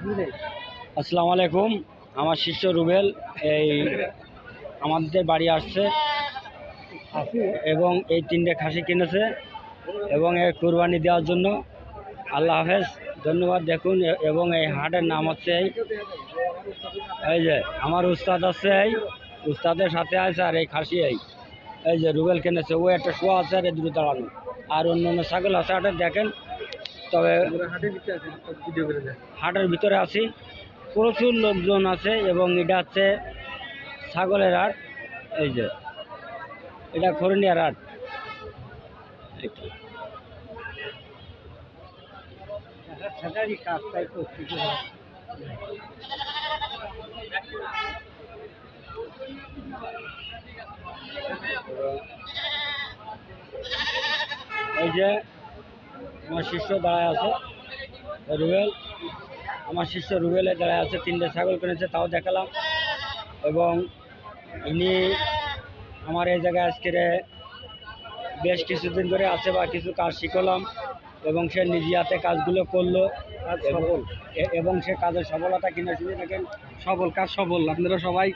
আসসালামু আলাইকুম। আমার শিষ্য রুবেল এই আমাদের বাড়ি আসছে এবং এই 3টে খাসি কিনেছে এবং এই কুরবানি দেওয়ার জন্য। আল্লাহ হাফেজ, ধন্যবাদ। দেখুন এবং এই হাটের নাম হচ্ছে এই যে আমার উস্তাদ আছে, এই উস্তাদের সাথে আছে আর এই খাসি এই যে রুবেল কিনেছে, ও একটা শোয়া আছে আর এই দুটো দাঁড়ানো আর অন্য অন্য ছাগল আছে হাটে দেখেন। তবে হাটের ভিতরে আছি, প্রচুর লোকজন আছে এবং এটা হচ্ছে ছাগলের হাট। এই যে এটা খরনিয়ার হাট। এই যে আমার শিষ্য দাঁড়ায় আছে রুবেল, আমার শিষ্য রুবেলে দাঁড়ায় আছে, 3টে ছাগল কিনেছে তাও দেখালাম। এবং ইনি আমার এই জায়গায় আজকে বেশ কিছুদিন ধরে আছে বা কিছু কাজ শিখলাম এবং সে নিজে হাতে কাজগুলো করলো এবং সে কাজের সফলতা কিনা শুনে দেখেন। সফল কাজ সফল। আপনারা সবাই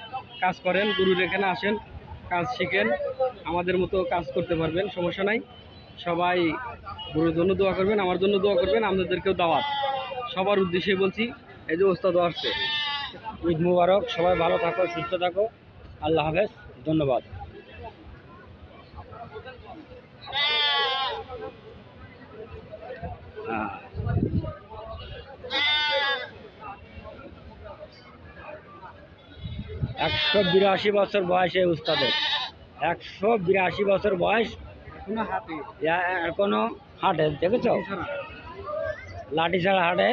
কাজ করেন, গুরুর এখানে আসেন, কাজ শিখেন, আমাদের মতো কাজ করতে পারবেন, সমস্যা নাই। সবাই গুরুর জন্য দোয়া করবেন, আমার জন্য দোয়া করবেন, আপনাদেরকেও দাওয়াত। সবার উদ্দেশ্যে বলছি, এই যে ওস্তাদ আসছে। ঈদ মুবারক, সবাই ভালো থাকো, সুস্থ থাকো, আল্লাহ হাফেজ, ধন্যবাদ। হ্যাঁ, 182 বছর বয়স এই উস্তাদের, 182 বছর বয়স, এখনো হাটে দেখেছ, লাঠি ছাড়া হাটে।